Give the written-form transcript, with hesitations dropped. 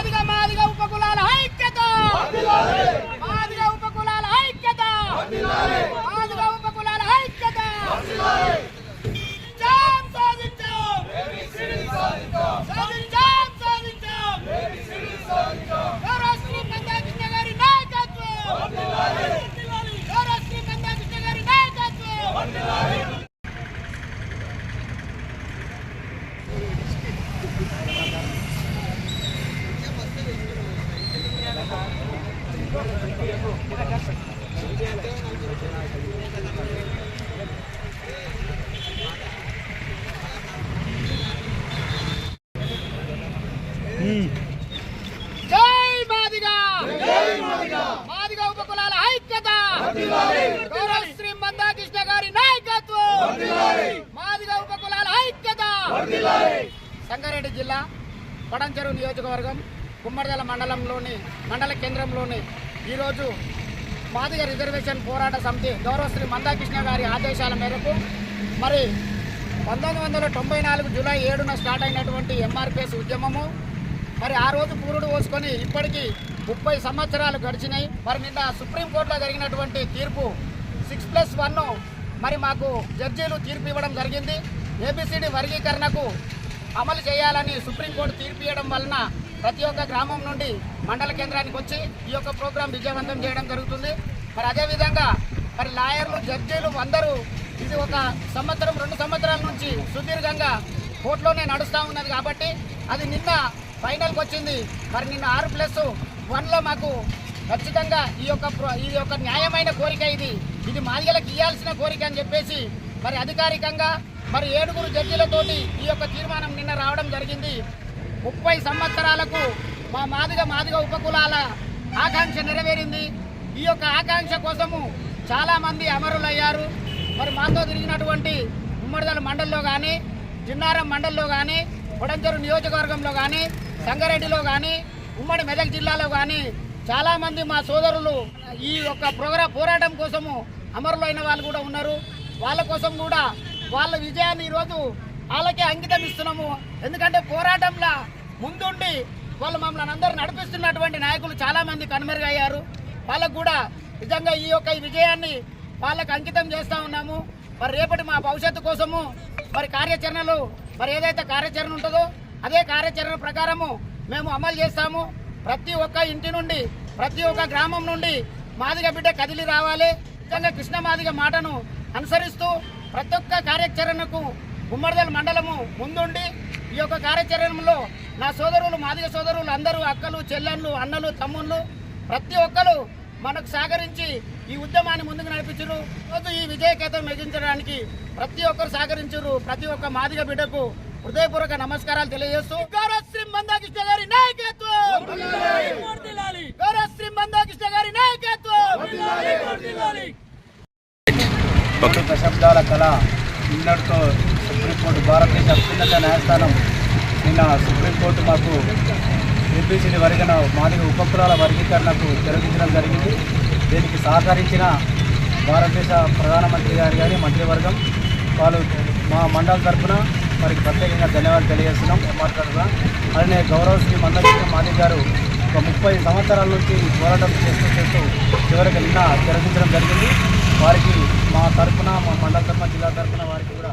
మాదిగా ఉపకులాల ఐక్యత, మాదిగా ఉపకులాల ఐక్యత, మాదిగా ఉపకులాల ఐక్యత. మాదిగా ఉపకులాల ఐక్యత, గౌరవ శ్రీ మందాకృష్ణ గారి నాయకత్వం, మాదిగా ఉపకులాల ఐక్యత. సంగారెడ్డి జిల్లా పడంచెరు నియోజకవర్గం కుమ్మర్దల మండల కేంద్రంలోని ఈరోజు మాదిగ రిజర్వేషన్ పోరాట సమితి గౌరవ శ్రీ మందాకృష్ణ గారి ఆదేశాల మేరకు మరి 1994 జూలై 7న స్టార్ట్ అయినటువంటి ఎంఆర్పిఎస్ ఉద్యమము మరి ఆ రోజు పూరుడు పోసుకొని ఇప్పటికీ 30 సంవత్సరాలు గడిచినాయి. మరి నిన్న సుప్రీంకోర్టులో జరిగినటువంటి తీర్పు 6+1 మరి మాకు జడ్జీలు తీర్పు ఇవ్వడం జరిగింది. ఏబిసిడి వర్గీకరణకు అమలు చేయాలని సుప్రీంకోర్టు తీర్పు ఇవ్వడం వలన ప్రతి ఒక్క గ్రామం నుండి మండల కేంద్రానికి వచ్చి ఈ యొక్క ప్రోగ్రాం విజయవంతం చేయడం జరుగుతుంది. మరి అదేవిధంగా మరి లాయర్లు జడ్జీలు అందరూ ఇది ఒక సంవత్సరం 2 సంవత్సరాల నుంచి సుదీర్ఘంగా కోర్టులోనే నడుస్తూ ఉన్నది కాబట్టి అది నిన్న ఫైనల్కి వచ్చింది. మరి నిన్న 6+1లో మాకు ఖచ్చితంగా ఈ యొక్క న్యాయమైన కోరిక ఇది మాదిగలకు ఇవ్వాల్సిన కోరిక అని చెప్పేసి మరి అధికారికంగా మరి 7 జడ్జీలతోటి ఈ యొక్క తీర్మానం నిన్న రావడం జరిగింది. 30 సంవత్సరాలకు మా మాదిగ ఉపకులాల ఆకాంక్ష నెరవేరింది. ఈ యొక్క ఆకాంక్ష కోసము చాలామంది అమరులయ్యారు. మరి మాతో తిరిగినటువంటి ఉమ్మడిదల మండలిలో కానీ, జిన్నారం మండలిలో కానీ, కొడంచెరు నియోజకవర్గంలో కానీ, సంగారెడ్డిలో కానీ, ఉమ్మడి మెదక్ జిల్లాలో కానీ చాలామంది మా సోదరులు ఈ యొక్క పోరాటం కోసము అమరులైన వాళ్ళు కూడా ఉన్నారు. వాళ్ళ కోసం కూడా వాళ్ళ విజయాన్ని ఈరోజు వాళ్ళకే అంకితం ఇస్తున్నాము. ఎందుకంటే పోరాటంలో ముందుండి వాళ్ళు మమ్మల్ని అందరూ నడిపిస్తున్నటువంటి నాయకులు చాలామంది కనుమరుగయ్యారు. వాళ్ళకు కూడా నిజంగా ఈ విజయాన్ని వాళ్ళకు అంకితం చేస్తూ ఉన్నాము. మరి రేపటి మా భవిష్యత్తు కోసము మరి కార్యాచరణలు మరి ఏదైతే కార్యాచరణ ఉంటుందో అదే కార్యాచరణ ప్రకారము మేము అమలు చేస్తాము. ప్రతి ఒక్క ఇంటి నుండి ప్రతి ఒక్క గ్రామం నుండి మాదిగ బిడ్డ కదిలి రావాలి. నిజంగా కృష్ణ మాదిగ మాటను అనుసరిస్తూ ప్రతి ఒక్క కార్యాచరణకు ఉమ్మడిదల మండలము ముందుండి ఈ యొక్క కార్యాచరణలో నా సోదరులు మాదిగ సోదరులు అందరూ అక్కలు చెల్లెళ్ళు అన్నలు తమ్ముళ్ళు ప్రతి ఒక్కరు మనకు సహకరించి ఈ ఉద్యమాన్ని ముందుకు నడిపించారు. రోజు ఈ విజయకేతం మెగించడానికి ప్రతి ఒక్కరు సహకరించారు. ప్రతి ఒక్క మాదిగ బిడ్డకు హృదయపూర్వక నమస్కారాలు తెలియజేస్తూ గౌరవ శ్రీ మందాకృష్ణ గారి నాయకత్వం, గౌరవ శ్రీ మందాకృష్ణ గారి నాయకత్వం. దశాబ్దాల కళ నిన్నటితో సుప్రీంకోర్టు భారతదేశ అత్యున్నత న్యాయస్థానం నిన్న సుప్రీంకోర్టు మాకు ఏబిసిడి మాదిగ ఉపకులాల వర్గీకరణకు జరిగించడం జరిగింది. దీనికి సహకరించిన భారతదేశ ప్రధానమంత్రి గారు కానీ మంత్రివర్గం వాళ్ళు మా మండల తరఫున వారికి ప్రత్యేకంగా ధన్యవాదాలు తెలియజేస్తున్నాం. ఎంఆర్ తరఫున అలానే గౌరవ శ్రీ మందాకృష్ణ మాదిగ గారు ఒక 30 సంవత్సరాల నుంచి పోరాటం చేస్తూ చివరికి నిన్న జరిగించడం జరిగింది. వారికి మా తరఫున మా మండల తరఫున జిల్లా తరఫున వారికి కూడా